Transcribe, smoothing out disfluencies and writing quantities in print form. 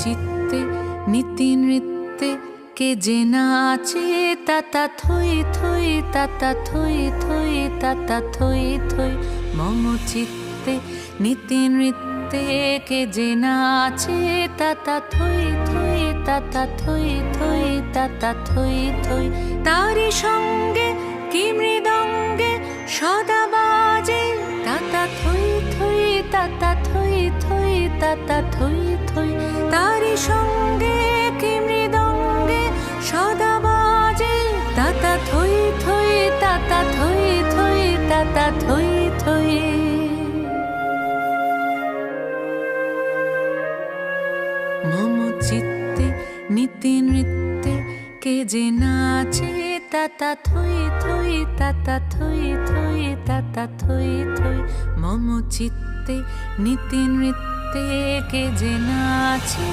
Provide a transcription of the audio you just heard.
চিত্তে নীতি নৃত্যে কে যে নাচে তাতা থই থই তাতা থই থই তাতা থই থই। মম চিত্তে নীতি নৃত্যে কে যে নাচে তাতা থই থই তাতা থই থই তাতা থই থই। তারি সঙ্গে কি মৃদঙ্গে সদা বাজে তাতা থই থই তাতা থই থই তাতা থই থই। তারি সঙ্গে কি মৃদঙ্গে সদা বাজে তাতা থই থই তাতা থই থই তাতা থই থই। মম চিত্তে নীতি নৃত্যে কে যে নাচে তাতা থই থই তাতা থই থই তাতা থই থই। মম চিত্তে নীতি নৃত্যে কে যে নাচে।